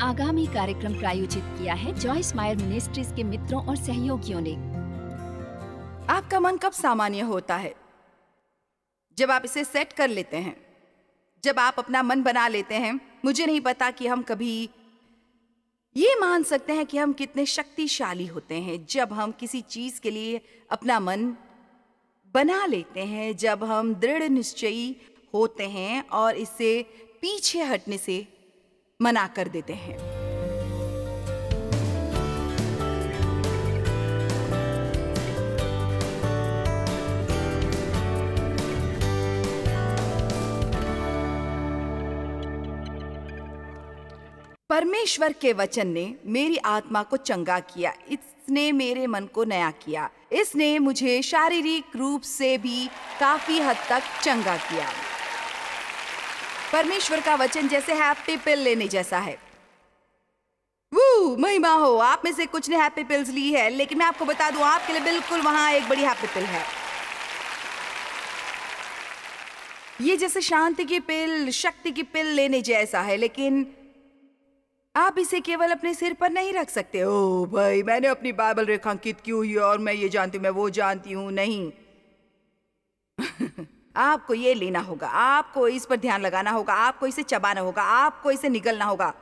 आगामी कार्यक्रम प्रायोजित किया है जॉयस मायर मिनिस्ट्रीज के मित्रों और सहयोगियों ने। आपका मन कब सामान्य होता है? जब आप इसे सेट कर लेते हैं, जब आप अपना मन बना लेते हैं। मुझे नहीं पता कि हम कभी ये मान सकते हैं कि हम कितने शक्तिशाली होते हैं जब हम किसी चीज के लिए अपना मन बना लेते हैं, जब हम दृढ़ निश्चयी होते हैं और इससे पीछे हटने से मना कर देते हैं। परमेश्वर के वचन ने मेरी आत्मा को चंगा किया। इसने मेरे मन को नया किया। इसने मुझे शारीरिक रूप से भी काफी हद तक चंगा किया। परमेश्वर का वचन जैसे हैप्पी पिल लेने जैसा है। वो महिमा हो, आप में से कुछ ने हैप्पी पिल्स ली है, लेकिन मैं आपको बता दूं, आपके लिए बिल्कुल वहां एक बड़ी हैप्पी पिल है। ये जैसे शांति की पिल, शक्ति की पिल लेने जैसा है, लेकिन आप इसे केवल अपने सिर पर नहीं रख सकते। ओ भाई, मैंने अपनी बाइबल रेखांकित की हुई है और मैं ये जानती हूँ, मैं वो जानती हूँ। नहीं आपको ये लेना होगा, आपको इस पर ध्यान लगाना होगा, आपको इसे चबाना होगा, आपको इसे निगलना होगा।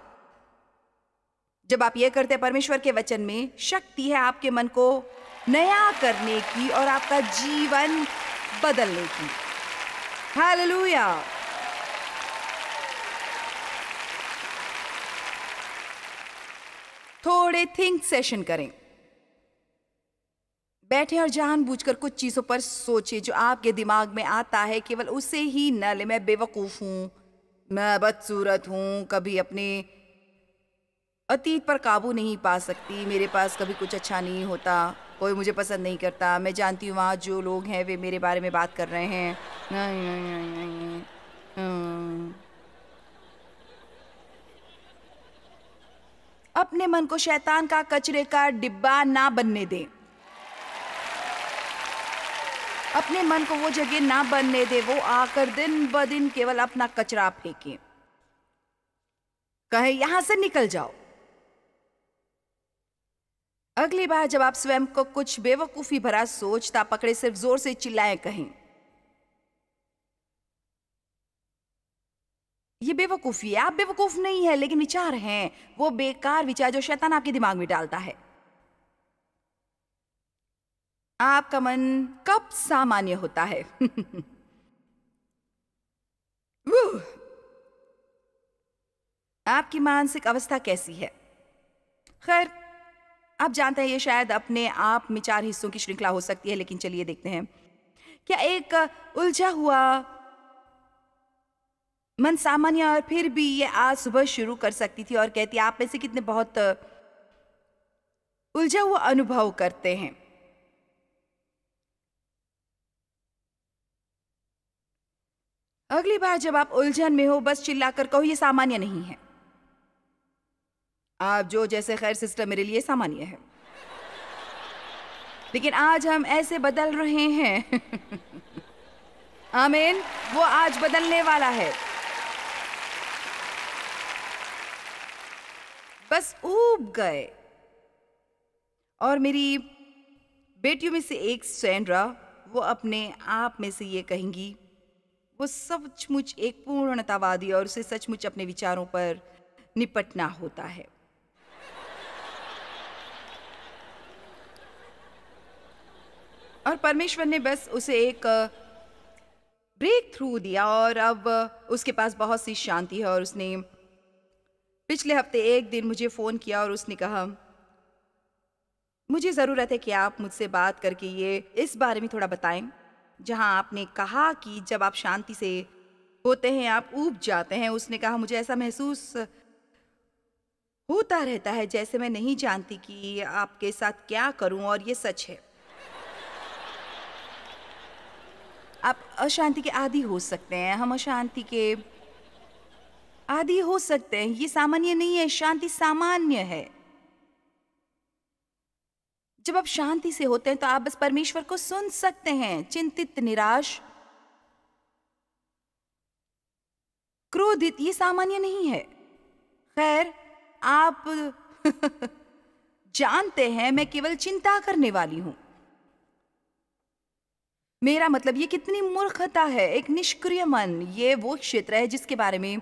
जब आप ये करते हैं, परमेश्वर के वचन में शक्ति है आपके मन को नया करने की और आपका जीवन बदलने की। हालेलुया। थोड़े थिंक सेशन करें। बैठे और जानबूझकर कुछ चीजों पर सोचे जो आपके दिमाग में आता है, केवल उसे ही न ले। मैं बेवकूफ हूं, मैं बदसूरत हूं, कभी अपने अतीत पर काबू नहीं पा सकती, मेरे पास कभी कुछ अच्छा नहीं होता, कोई मुझे पसंद नहीं करता, मैं जानती हूँ वहाँ जो लोग हैं वे मेरे बारे में बात कर रहे हैं। अपने मन को शैतान का कचरे का डिब्बा ना बनने दें। अपने मन को वो जगह ना बनने दे वो आकर दिन ब दिन केवल अपना कचरा फेंके, कहे यहां से निकल जाओ। अगली बार जब आप स्वयं को कुछ बेवकूफी भरा सोचता पकड़े, सिर्फ जोर से चिल्लाएं, कहें ये बेवकूफी है। आप बेवकूफ नहीं है, लेकिन विचार हैं वो बेकार विचार जो शैतान आपके दिमाग में डालता है। आपका मन कब सामान्य होता है? आपकी मानसिक अवस्था कैसी है? खैर, आप जानते हैं ये शायद अपने आप में 4 हिस्सों की श्रृंखला हो सकती है, लेकिन चलिए देखते हैं। क्या एक उलझा हुआ मन सामान्य और फिर भी ये आज सुबह शुरू कर सकती थी और कहती, आप में से कितने बहुत उलझा हुआ अनुभव करते हैं? अगली बार जब आप उलझन में हो, बस चिल्लाकर कहो ये सामान्य नहीं है। आप जो जैसे, खैर सिस्टर मेरे लिए सामान्य है, लेकिन आज हम ऐसे बदल रहे हैं। आमीन। वो आज बदलने वाला है। बस ऊब गए। और मेरी बेटियों में से एक सैंड्रा, वो अपने आप में से ये कहेंगी, वो सचमुच एक पूर्णतावादी और उसे सचमुच अपने विचारों पर निपटना होता है। और परमेश्वर ने बस उसे एक ब्रेक थ्रू दिया और अब उसके पास बहुत सी शांति है। और उसने पिछले हफ्ते एक दिन मुझे फोन किया और उसने कहा, मुझे जरूरत है कि आप मुझसे बात करके ये इस बारे में थोड़ा बताएं, जहां आपने कहा कि जब आप शांति से होते हैं आप ऊब जाते हैं। उसने कहा, मुझे ऐसा महसूस होता रहता है जैसे मैं नहीं जानती कि आपके साथ क्या करूं, और ये सच है। आप अशांति के आदी हो सकते हैं, हम अशांति के आदी हो सकते हैं। ये सामान्य नहीं है, शांति सामान्य है। जब आप शांति से होते हैं तो आप बस परमेश्वर को सुन सकते हैं। चिंतित, निराश, क्रोधित, ये सामान्य नहीं है। खैर, आप जानते हैं मैं केवल चिंता करने वाली हूं। मेरा मतलब ये कितनी मूर्खता है। एक निष्क्रिय मन ये वो क्षेत्र है जिसके बारे में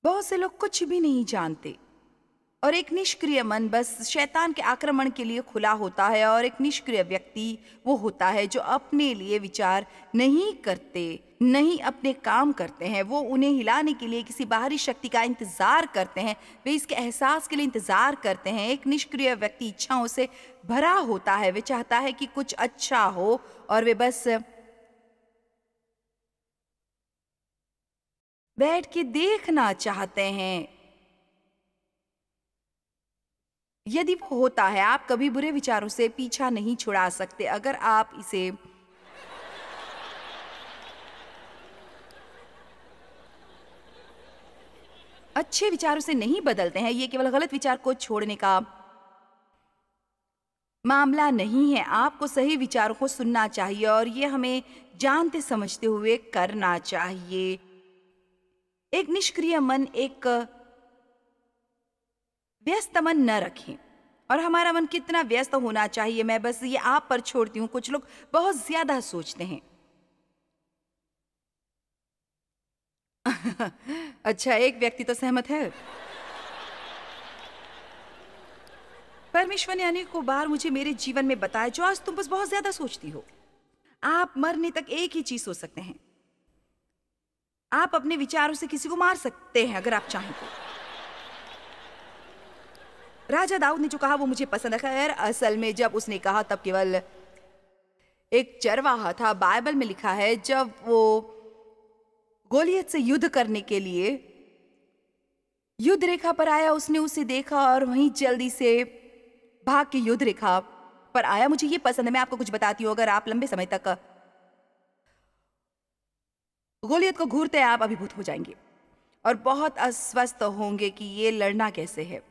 बहुत से लोग कुछ भी नहीं जानते। और एक निष्क्रिय मन बस शैतान के आक्रमण के लिए खुला होता है। और एक निष्क्रिय व्यक्ति वो होता है जो अपने लिए विचार नहीं करते, नहीं अपने काम करते हैं। वो उन्हें हिलाने के लिए किसी बाहरी शक्ति का इंतजार करते हैं, वे इसके एहसास के लिए इंतजार करते हैं। एक निष्क्रिय व्यक्ति इच्छाओं से भरा होता है, वे चाहता है कि कुछ अच्छा हो और वे बस बैठ के देखना चाहते हैं। यदि वो होता है, आप कभी बुरे विचारों से पीछा नहीं छुड़ा सकते। अगर आप इसे अच्छे विचारों से नहीं बदलते हैं, ये केवल गलत विचार को छोड़ने का मामला नहीं है। आपको सही विचारों को सुनना चाहिए और ये हमें जानते समझते हुए करना चाहिए। एक निष्क्रिय मन, एक व्यस्त मन न रखें। और हमारा मन कितना व्यस्त होना चाहिए, मैं बस ये आप पर छोड़ती हूँ। कुछ लोग बहुत ज्यादा सोचते हैं। अच्छा, एक व्यक्ति तो सहमत है। परमेश्वर ने अनेकों बार मुझे मेरे जीवन में बताया, जो आज तुम बस बहुत ज्यादा सोचती हो। आप मरने तक एक ही चीज सोच सकते हैं। आप अपने विचारों से किसी को मार सकते हैं अगर आप चाहें तो। राजा दाऊद ने जो कहा वो मुझे पसंद है। खैर, असल में जब उसने कहा तब केवल एक चरवाहा था। बाइबल में लिखा है जब वो गोलियत से युद्ध करने के लिए युद्ध रेखा पर आया, उसने उसे देखा और वहीं जल्दी से भाग के युद्ध रेखा पर आया। मुझे ये पसंद है। मैं आपको कुछ बताती हूँ। अगर आप लंबे समय तक गोलियत को घूरते हैं, आप अभिभूत हो जाएंगे और बहुत अस्वस्थ होंगे कि ये लड़ना कैसे है।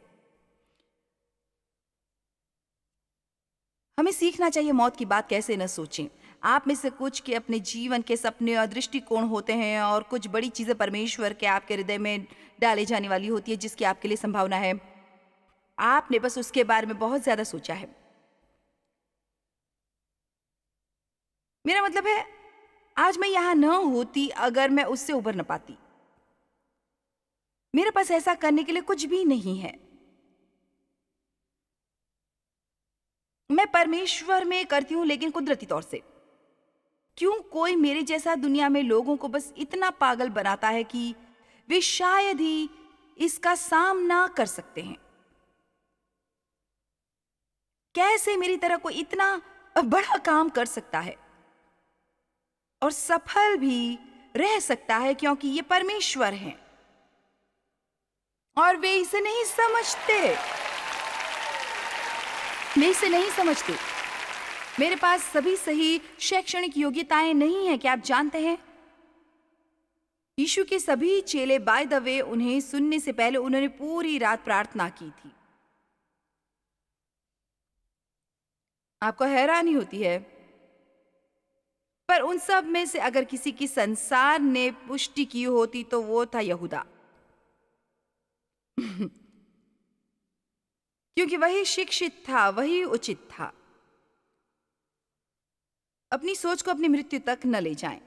हमें सीखना चाहिए मौत की बात कैसे न सोचें। आप में से कुछ के अपने जीवन के सपने और दृष्टिकोण होते हैं और कुछ बड़ी चीजें परमेश्वर के आपके हृदय में डाले जाने वाली होती है जिसकी आपके लिए संभावना है। आपने बस उसके बारे में बहुत ज्यादा सोचा है। मेरा मतलब है, आज मैं यहां न होती अगर मैं उससे उबर न पाती। मेरे पास ऐसा करने के लिए कुछ भी नहीं है। मैं परमेश्वर में करती हूं, लेकिन कुदरती तौर से। क्यों कोई मेरे जैसा दुनिया में लोगों को बस इतना पागल बनाता है कि वे शायद ही इसका सामना कर सकते हैं। कैसे मेरी तरह कोई इतना बड़ा काम कर सकता है और सफल भी रह सकता है, क्योंकि ये परमेश्वर हैं और वे इसे नहीं समझते। वे इसे नहीं समझते। मेरे पास सभी सही शैक्षणिक योग्यताएं नहीं है। क्या आप जानते हैं, यीशु के सभी चेले बाय द वे उन्हें सुनने से पहले उन्होंने पूरी रात प्रार्थना की थी। आपको हैरानी होती है, पर उन सब में से अगर किसी की संसार ने पुष्टि की होती तो वो था यहूदा। क्योंकि वही शिक्षित था, वही उचित था। अपनी सोच को अपनी मृत्यु तक न ले जाएं।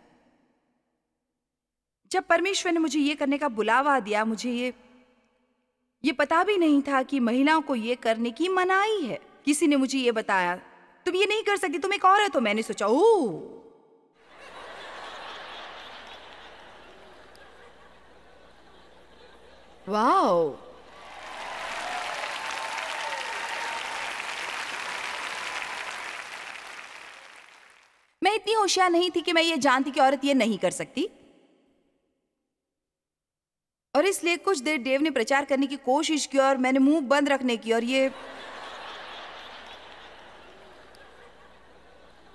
जब परमेश्वर ने मुझे ये करने का बुलावा दिया, मुझे ये पता भी नहीं था कि महिलाओं को ये करने की मनाही है। किसी ने मुझे ये बताया, तुम ये नहीं कर सकती, तुम एक औरत हो। मैंने सोचा, ओह, वाओ। मैं इतनी होशियार नहीं थी कि मैं ये जानती कि औरत ये नहीं कर सकती। और इसलिए कुछ देर डेव ने प्रचार करने की कोशिश की और मैंने मुंह बंद रखने की। और ये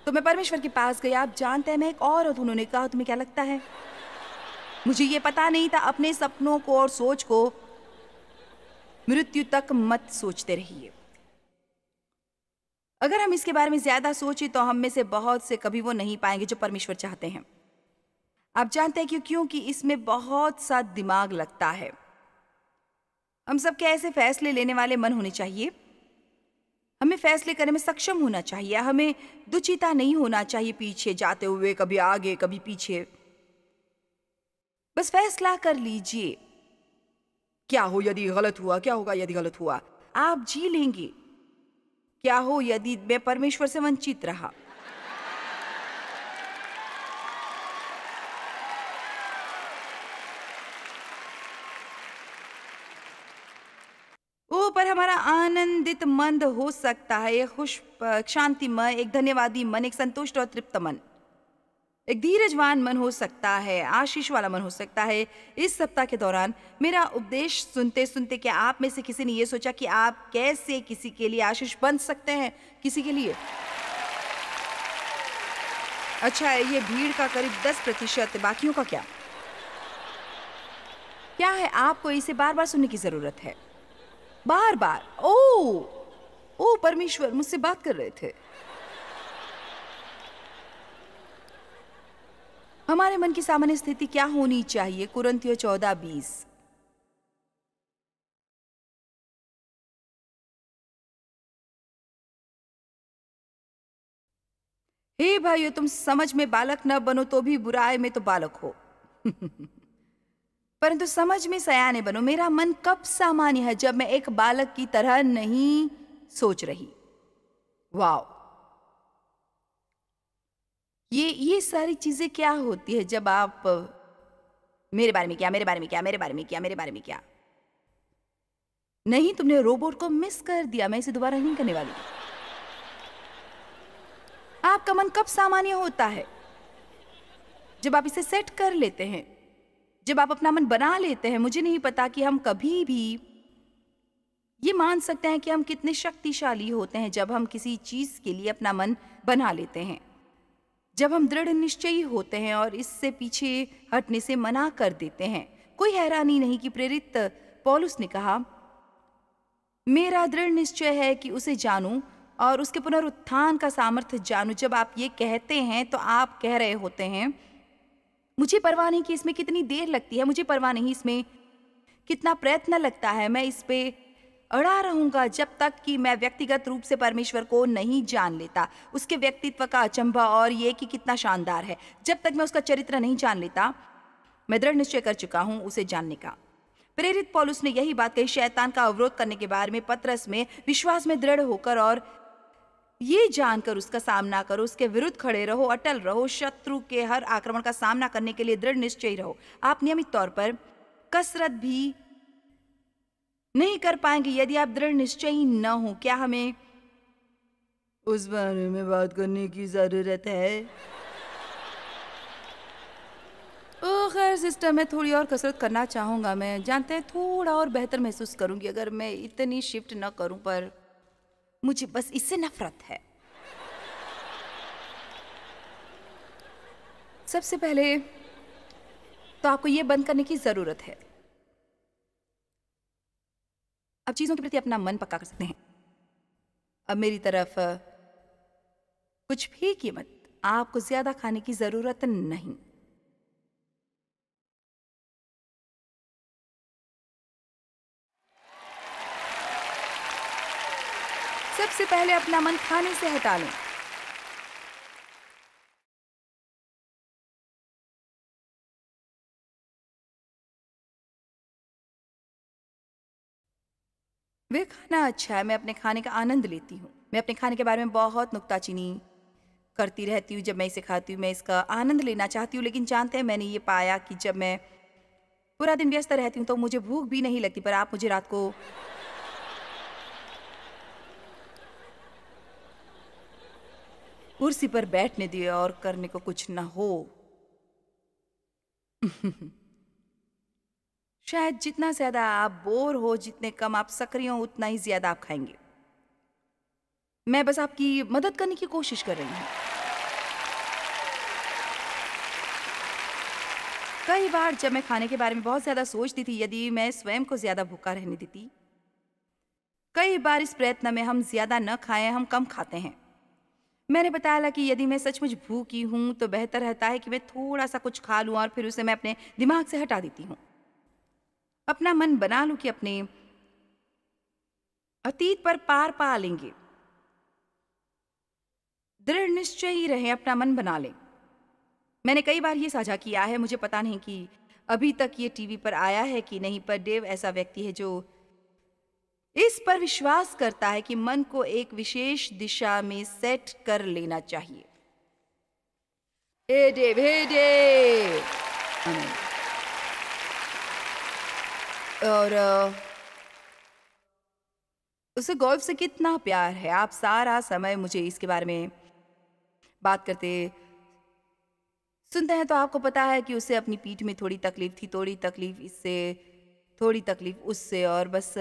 तो मैं परमेश्वर के पास गई। आप जानते हैं, मैं एक औरत। उन्होंने कहा, तुम्हें क्या लगता है? मुझे ये पता नहीं था। अपने सपनों को और सोच को मृत्यु तक मत सोचते रहिए। अगर हम इसके बारे में ज्यादा सोचें तो हम में से बहुत से कभी वो नहीं पाएंगे जो परमेश्वर चाहते हैं। आप जानते हैं क्योंकि इसमें बहुत सा दिमाग लगता है। हम सबके ऐसे फैसले लेने वाले मन होने चाहिए। हमें फैसले करने में सक्षम होना चाहिए। हमें दुचिता नहीं होना चाहिए, पीछे जाते हुए कभी आगे कभी पीछे। बस फैसला कर लीजिए। क्या हो यदि गलत हुआ, क्या होगा यदि गलत हुआ, आप जी लेंगे। क्या हो यदि मैं परमेश्वर से वंचित रहा। ओ पर हमारा आनंदित मन हो सकता है, एक खुश शांतिमय, एक धन्यवादी मन, एक संतुष्ट और तृप्त मन, एक धीरजवान मन हो सकता है, आशीष वाला मन हो सकता है। इस सप्ताह के दौरान मेरा उपदेश सुनते सुनते क्या आप में से किसी ने ये सोचा कि आप कैसे किसी के लिए आशीष बन सकते हैं? किसी के लिए अच्छा है, ये भीड़ का करीब 10%, बाकियों का क्या? क्या है, आपको इसे बार बार सुनने की जरूरत है, बार बार। ओ परमेश्वर मुझसे बात कर रहे थे। हमारे मन की सामान्य स्थिति क्या होनी चाहिए? कुरिन्थियों 14:20। हे भाइयों, तुम समझ में बालक न बनो तो भी बुराई में तो बालक हो परंतु समझ में सयाने बनो। मेरा मन कब सामान्य है? जब मैं एक बालक की तरह नहीं सोच रही। वाओ, ये सारी चीजें क्या होती है जब आप मेरे बारे में क्या, मेरे बारे में क्या, मेरे बारे में क्या, मेरे बारे में क्या। नहीं, तुमने रोबोट को मिस कर दिया। मैं इसे दोबारा नहीं करने वाली। आपका मन कब सामान्य होता है? जब आप इसे सेट कर लेते हैं, जब आप अपना मन बना लेते हैं। मुझे नहीं पता कि हम कभी भी ये मान सकते हैं कि हम कितने शक्तिशाली होते हैं जब हम किसी चीज के लिए अपना मन बना लेते हैं, जब हम दृढ़ निश्चयी होते हैं और इससे पीछे हटने से मना कर देते हैं। कोई हैरानी नहीं कि प्रेरित पौलुस ने कहा, मेरा दृढ़ निश्चय है कि उसे जानूं और उसके पुनरुत्थान का सामर्थ्य जानूं। जब आप ये कहते हैं तो आप कह रहे होते हैं, मुझे परवाह नहीं कि इसमें कितनी देर लगती है, मुझे परवाह नहीं इसमें कितना प्रयत्न लगता है, मैं इस पे अड़ा रहूंगा जब तक कि मैं व्यक्तिगत रूप से परमेश्वर को नहीं जान लेता, उसके व्यक्तित्व का अचंभा और ये कि कितना शानदार है। जब तक मैं उसका चरित्र नहीं जान लेता, मैं दृढ़ निश्चय कर चुका हूं उसे जानने का। प्रेरित पौलुस ने यही बात कही शैतान का अवरोध करने के बारे में। पतरस में विश्वास में दृढ़ होकर और ये जानकर उसका सामना करो, उसके विरुद्ध खड़े रहो, अटल रहो, शत्रु के हर आक्रमण का सामना करने के लिए दृढ़ निश्चयी रहो। आप नियमित तौर पर कसरत भी नहीं कर पाएंगे यदि आप दृढ़ निश्चयी न हो। क्या हमें उस बारे में बात करने की जरूरत है? खैर सिस्टर, मैं थोड़ी और कसरत करना चाहूंगा। मैं जानते हैं थोड़ा और बेहतर महसूस करूंगी अगर मैं इतनी शिफ्ट न करूं, पर मुझे बस इससे नफरत है। सबसे पहले तो आपको ये बंद करने की जरूरत है। अब चीजों के प्रति अपना मन पक्का कर सकते हैं। अब मेरी तरफ कुछ भी कीमत, आपको ज्यादा खाने की जरूरत नहीं। सबसे पहले अपना मन खाने से हटा लें। वे खाना अच्छा है, मैं अपने खाने का आनंद लेती हूँ। मैं अपने खाने के बारे में बहुत नुक्ताचीनी करती रहती हूँ। जब मैं इसे खाती हूँ मैं इसका आनंद लेना चाहती हूँ, लेकिन जानते हैं मैंने ये पाया कि जब मैं पूरा दिन व्यस्त रहती हूँ तो मुझे भूख भी नहीं लगती। पर आप मुझे रात को कुर्सी पर बैठने दिए और करने को कुछ न हो शायद जितना ज्यादा आप बोर हो, जितने कम आप सक्रिय हो, उतना ही ज्यादा आप खाएंगे। मैं बस आपकी मदद करने की कोशिश कर रही हूँ। कई बार जब मैं खाने के बारे में बहुत ज्यादा सोचती थी, यदि मैं स्वयं को ज्यादा भूखा रहने देती, कई बार इस प्रयत्न में हम ज्यादा न खाएं, हम कम खाते हैं। मैंने बताया कि यदि मैं सचमुच भूखी हूं तो बेहतर रहता है कि मैं थोड़ा सा कुछ खा लूं और फिर उसे मैं अपने दिमाग से हटा देती हूं। अपना मन बना लूं कि अपने अतीत पर पार पा लेंगे। दृढ़ निश्चय ही रहें, अपना मन बना लें। मैंने कई बार ये साझा किया है, मुझे पता नहीं कि अभी तक ये टीवी पर आया है कि नहीं, पर डेव ऐसा व्यक्ति है जो इस पर विश्वास करता है कि मन को एक विशेष दिशा में सेट कर लेना चाहिए। हे डेव, हे डेव। और उसे गोल्फ से कितना प्यार है। आप सारा समय मुझे इसके बारे में बात करते सुनते हैं, तो आपको पता है कि उसे अपनी पीठ में थोड़ी तकलीफ थी, थोड़ी तकलीफ इससे, थोड़ी तकलीफ उससे, और बस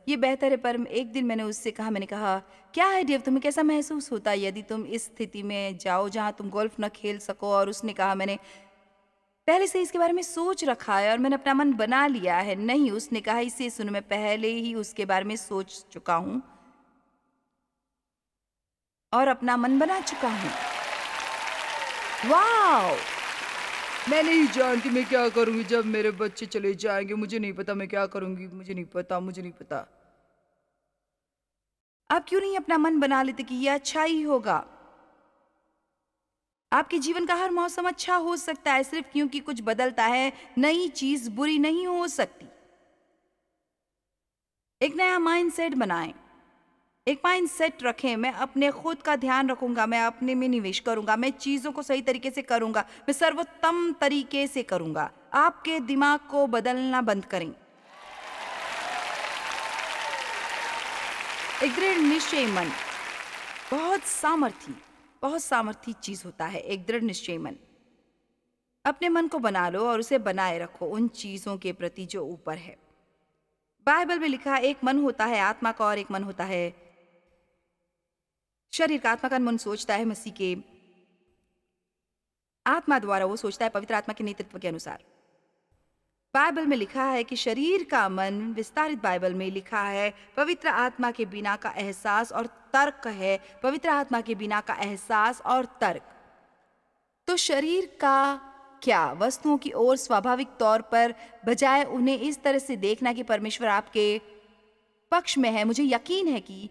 ये बेहतर है। पर एक दिन मैंने उससे कहा, मैंने कहा, क्या है डेव, तुम्हें कैसा महसूस होता है यदि तुम इस स्थिति में जाओ जहां तुम गोल्फ न खेल सको? और उसने कहा, मैंने पहले से इसके बारे में सोच रखा है और मैंने अपना मन बना लिया है। नहीं, उसने कहा, इसे सुनो, मैं पहले ही उसके बारे में सोच चुका हूं और अपना मन बना चुका हूं। वाओ! मैं नहीं जानती मैं क्या करूंगी जब मेरे बच्चे चले जाएंगे। मुझे नहीं पता मैं क्या करूंगी, मुझे नहीं पता, मुझे नहीं पता। आप क्यों नहीं अपना मन बना लेते कि यह अच्छा ही होगा? आपके जीवन का हर मौसम अच्छा हो सकता है। सिर्फ क्योंकि कुछ बदलता है, नई चीज बुरी नहीं हो सकती। एक नया माइंडसेट बनाएं, एक माइंडसेट रखें। मैं अपने खुद का ध्यान रखूंगा, मैं अपने में निवेश करूंगा, मैं चीजों को सही तरीके से करूंगा, मैं सर्वोत्तम तरीके से करूंगा। आपके दिमाग को बदलना बंद करें। एक दृढ़ निश्चय मन बहुत सामर्थी चीज होता है। एक दृढ़ निश्चय मन। अपने मन को बना लो और उसे बनाए रखो उन चीजों के प्रति जो ऊपर है। बाइबल में लिखा है, एक मन होता है आत्मा का और एक मन होता है शरीर का। आत्मा का मन सोचता है मसीह के आत्मा द्वारा, वो सोचता है पवित्र आत्मा के नेतृत्व के अनुसार। बाइबल में लिखा है कि शरीर का मन, विस्तारित बाइबल में लिखा है, पवित्र आत्मा के बिना का एहसास और तर्क है। पवित्र आत्मा के बिना का एहसास और तर्क। तो शरीर का क्या? वस्तुओं की ओर स्वाभाविक तौर पर, बजाय उन्हें इस तरह से देखना कि परमेश्वर आपके पक्ष में है। मुझे यकीन है कि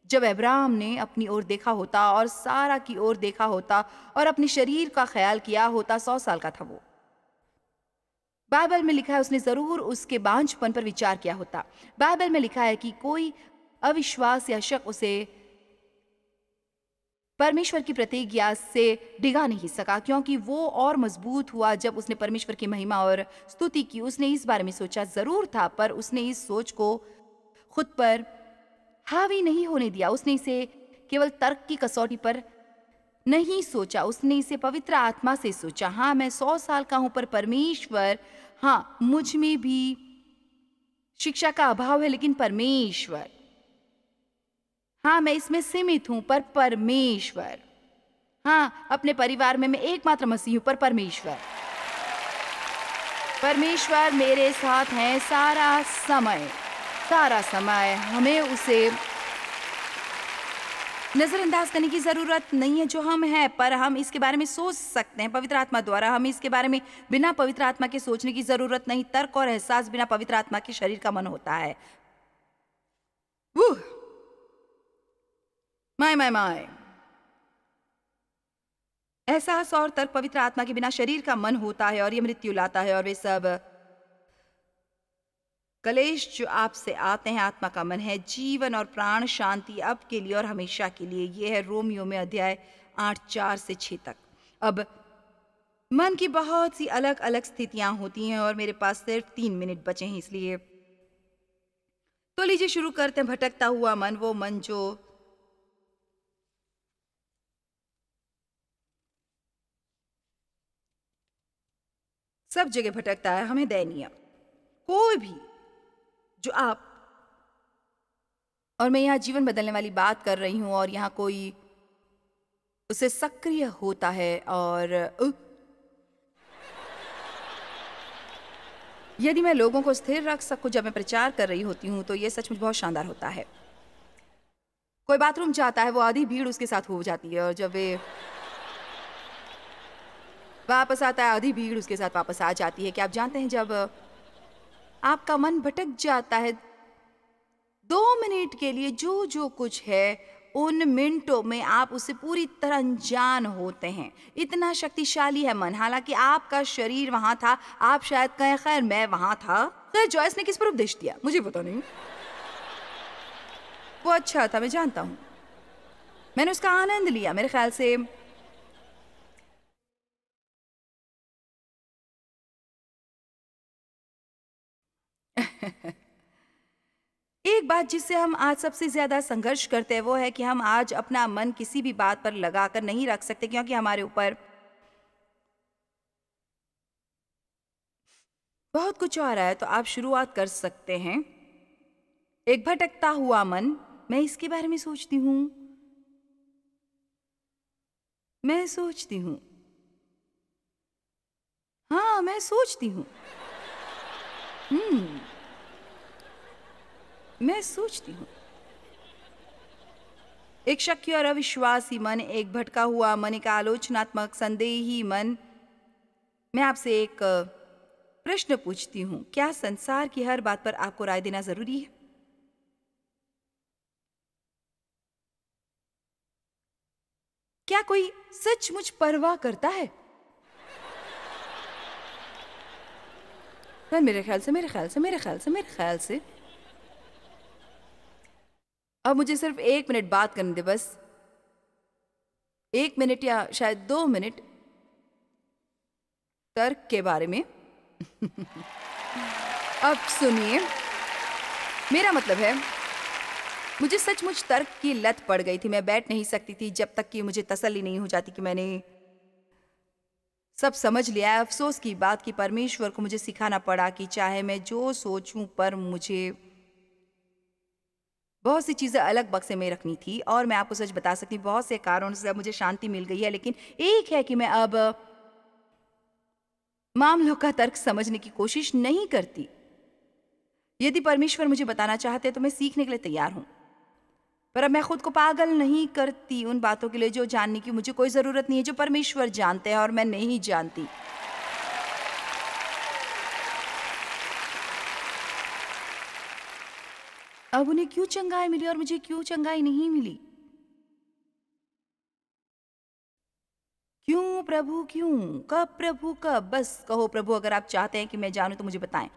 जब अब्राहम ने अपनी ओर देखा होता और सारा की ओर देखा होता और अपने शरीर का ख्याल किया होता, 100 साल का था वो। बाइबल में लिखा है उसने जरूर उसके बांझपन पर विचार किया होता। बाइबल में लिखा है कि कोई अविश्वास या शक उसे परमेश्वर की प्रतिज्ञा से डिगा नहीं सका, क्योंकि वो और मजबूत हुआ जब उसने परमेश्वर की महिमा और स्तुति की। उसने इस बारे में सोचा जरूर था, पर उसने इस सोच को खुद पर हावी नहीं होने दिया। उसने इसे केवल तर्क की कसौटी पर नहीं सोचा, उसने इसे पवित्र आत्मा से सोचा। हाँ, मैं 100 साल का हूं, पर परमेश्वर, हाँ, मुझ में भी शिक्षा का अभाव है, लेकिन परमेश्वर, हाँ, मैं इसमें सीमित हूं, पर परमेश्वर, हाँ, अपने परिवार में मैं एकमात्र मसीह हूं, पर परमेश्वर मेरे साथ हैं सारा समय। हमें उसे नजरअंदाज करने की जरूरत नहीं है जो हम हैं, पर हम इसके बारे में सोच सकते हैं पवित्र आत्मा द्वारा। हम इसके बारे में बिना पवित्र आत्मा के सोचने की जरूरत नहीं। तर्क और एहसास बिना पवित्र आत्मा के शरीर का मन होता है। माय एहसास और तर्क पवित्र आत्मा के बिना शरीर का मन होता है और ये मृत्यु लाता है। और वे सब कलेश जो आपसे आते हैं आत्मा का मन है, जीवन और प्राण, शांति अब के लिए और हमेशा के लिए। ये है रोमियो में अध्याय 8:4 से 6 तक। अब मन की बहुत सी अलग अलग स्थितियां होती हैं और मेरे पास सिर्फ 3 मिनट बचे हैं, इसलिए तो लीजिए शुरू करते हैं। भटकता हुआ मन, वो मन जो सब जगह भटकता है। हमें दयनीय कोई भी जो आप और मैं यहाँ जीवन बदलने वाली बात कर रही हूँ, और यहाँ कोई उसे सक्रिय होता है। और यदि मैं लोगों को स्थिर रख सकूं जब मैं प्रचार कर रही होती हूँ, तो ये सचमुच बहुत शानदार होता है। कोई बाथरूम जाता है, वो आधी भीड़ उसके साथ हो जाती है, और जब वे वापस आता है, आधी भीड़ उसके साथ वापस आ जाती है। क्या आप जानते हैं, जब आपका मन भटक जाता है, 2 मिनट के लिए जो जो कुछ है उन मिनटों में आप उससे पूरी तरह अनजान होते हैं। इतना शक्तिशाली है मन। हालांकि आपका शरीर वहां था, आप शायद कहें खैर मैं वहां था। खैर जॉयस ने किस पर उपदेश दिया मुझे पता नहीं, वो अच्छा था, मैं जानता हूं, मैंने उसका आनंद लिया। मेरे ख्याल से एक बात जिससे हम आज सबसे ज्यादा संघर्ष करते हैं वो है कि हम आज अपना मन किसी भी बात पर लगाकर नहीं रख सकते, क्योंकि हमारे ऊपर बहुत कुछ आ रहा है। तो आप शुरुआत कर सकते हैं। एक भटकता हुआ मन, मैं इसके बारे में सोचती हूँ, मैं सोचती हूँ, हाँ मैं सोचती हूँ, मैं सोचती हूँ। एक शक्की और अविश्वासी मन, एक भटका हुआ मन, एक आलोचनात्मक संदेही मन। मैं आपसे एक प्रश्न पूछती हूँ, क्या संसार की हर बात पर आपको राय देना जरूरी है? क्या कोई सचमुच परवाह करता है? मेरे ख्याल से मेरे ख्याल से मेरे ख्याल से मेरे ख्याल से अब मुझे सिर्फ 1 मिनट बात करने दे, बस 1 मिनट या शायद 2 मिनट तर्क के बारे में। अब सुनिए, मेरा मतलब है मुझे सचमुच तर्क की लत पड़ गई थी। मैं बैठ नहीं सकती थी जब तक कि मुझे तसल्ली नहीं हो जाती कि मैंने सब समझ लिया है। अफसोस की बात कि परमेश्वर को मुझे सिखाना पड़ा कि चाहे मैं जो सोचूं, पर मुझे बहुत सी चीजें अलग बक्से में रखनी थी। और मैं आपको सच बता सकती हूँ, बहुत से कारणों से अब मुझे शांति मिल गई है। लेकिन एक है कि मैं अब मामलों का तर्क समझने की कोशिश नहीं करती। यदि परमेश्वर मुझे बताना चाहते तो मैं सीखने के लिए तैयार हूं, पर अब मैं खुद को पागल नहीं करती उन बातों के लिए जो जानने की मुझे कोई जरूरत नहीं है, जो परमेश्वर जानते हैं और मैं नहीं जानती। अब उन्हें क्यों चंगाई मिली और मुझे क्यों चंगाई नहीं मिली? क्यों प्रभु क्यों? कब प्रभु कब? बस कहो प्रभु, अगर आप चाहते हैं कि मैं जानूं तो मुझे बताएं।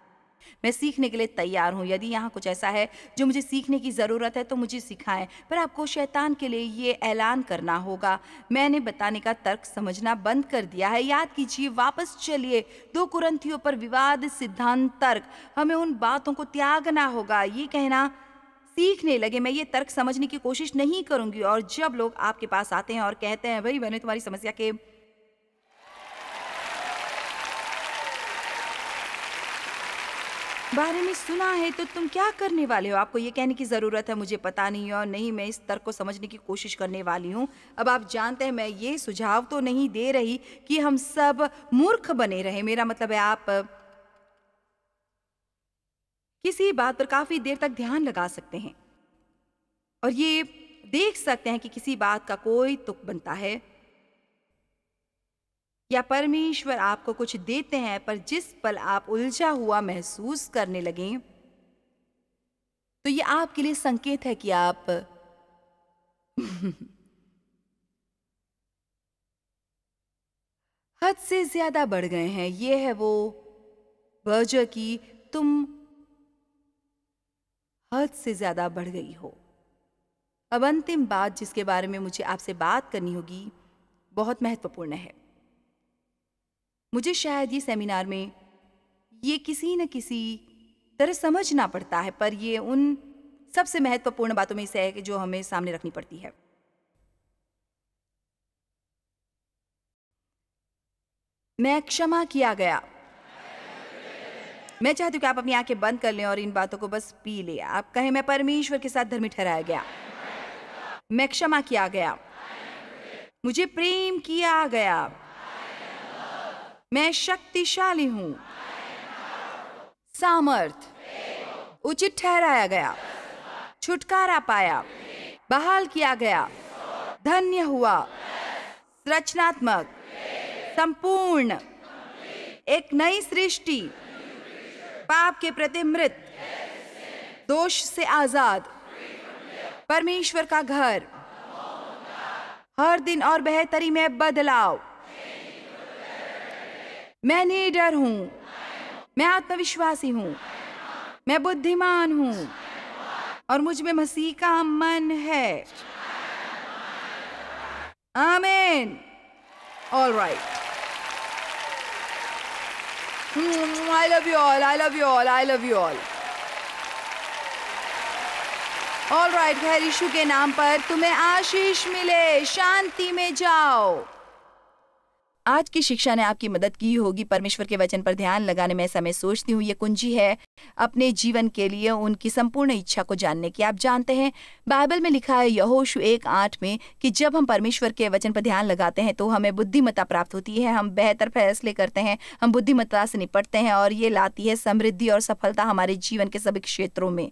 मैं सीखने के लिए तैयार हूं। यदि यहाँ कुछ ऐसा है जो मुझे सीखने की जरूरत है तो मुझे सिखाएं। पर आपको शैतान के लिए ये ऐलान करना होगा, मैंने बताने का तर्क समझना बंद कर दिया है। याद कीजिए, वापस चलिए 2 कुरिन्थियों पर विवाद सिद्धांत तर्क। हमें उन बातों को त्यागना होगा। ये कहना सीखने लगे, मैं ये तर्क समझने की कोशिश नहीं करूंगी। और जब लोग आपके पास आते हैं और कहते हैं भाई मैंने तुम्हारी समस्या के बारे में सुना है तो तुम क्या करने वाले हो? आपको ये कहने की जरूरत है मुझे पता नहीं, और नहीं मैं इस तर्क को समझने की कोशिश करने वाली हूँ। अब आप जानते हैं, मैं ये सुझाव तो नहीं दे रही कि हम सब मूर्ख बने रहे। मेरा मतलब है आप किसी बात पर काफी देर तक ध्यान लगा सकते हैं और ये देख सकते हैं कि किसी बात का कोई तुक बनता है, या परमेश्वर आपको कुछ देते हैं, पर जिस पल आप उलझा हुआ महसूस करने लगें तो ये आपके लिए संकेत है कि आप हद से ज्यादा बढ़ गए हैं। ये है वो वजह कि तुम हद से ज्यादा बढ़ गई हो। अब अंतिम बात जिसके बारे में मुझे आपसे बात करनी होगी बहुत महत्वपूर्ण है। मुझे शायद ये सेमिनार में ये किसी न किसी तरह समझना पड़ता है, पर ये उन सबसे महत्वपूर्ण बातों में से है कि जो हमें सामने रखनी पड़ती है। मैं क्षमा किया गया। मैं चाहती हूँ कि आप अपनी आंखें बंद कर लें और इन बातों को बस पी लें। आप कहें मैं परमेश्वर के साथ धर्मी ठहराया गया, मैं क्षमा किया गया, मुझे प्रेम किया गया, मैं शक्तिशाली हूं, सामर्थ, उचित ठहराया गया, छुटकारा पाया, बहाल किया गया, धन्य हुआ, रचनात्मक, संपूर्ण, एक नई सृष्टि, पाप के प्रति मृत, दोष से आजाद, परमेश्वर का घर, हर दिन और बेहतरी में बदलाव। मैं निडर हूं, मैं आत्मविश्वासी हूं, मैं बुद्धिमान हूं और मुझ में मसीह का मन है। आमीन। All right. I love you all, I love you all, I love you all. All right, खैर यीशु के नाम पर तुम्हें आशीष मिले, शांति में जाओ। आज की शिक्षा ने आपकी मदद की होगी परमेश्वर के वचन पर ध्यान लगाने में। ऐसा मैं सोचती हूँ ये कुंजी है अपने जीवन के लिए उनकी संपूर्ण इच्छा को जानने की। आप जानते हैं बाइबल में लिखा है यहोशू 1:8 में कि जब हम परमेश्वर के वचन पर ध्यान लगाते हैं तो हमें बुद्धिमत्ता प्राप्त होती है, हम बेहतर फैसले करते हैं, हम बुद्धिमत्ता से निपटते हैं और ये लाती है समृद्धि और सफलता हमारे जीवन के सभी क्षेत्रों में।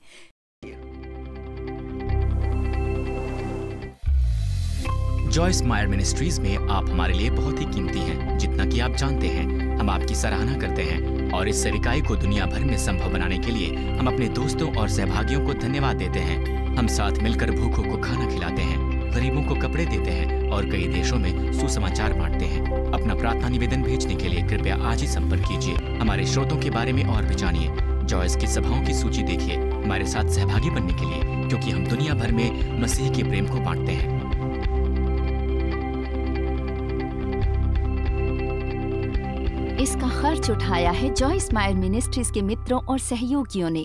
जॉयस मायर मिनिस्ट्रीज में आप हमारे लिए बहुत ही कीमती हैं, जितना कि आप जानते हैं। हम आपकी सराहना करते हैं और इस सेविकाई को दुनिया भर में संभव बनाने के लिए हम अपने दोस्तों और सहभागियों को धन्यवाद देते हैं। हम साथ मिलकर भूखों को खाना खिलाते हैं, गरीबों को कपड़े देते हैं और कई देशों में सुसमाचार बांटते हैं। अपना प्रार्थना निवेदन भेजने के लिए कृपया आज ही संपर्क कीजिए। हमारे स्रोतों के बारे में और भी जानिए। जॉयस की सभाओं की सूची देखिए हमारे साथ सहभागी बनने के लिए, क्योंकि हम दुनिया भर में मसीह के प्रेम को बांटते हैं। इसका खर्च उठाया है जॉयस मायर मिनिस्ट्रीज के मित्रों और सहयोगियों ने।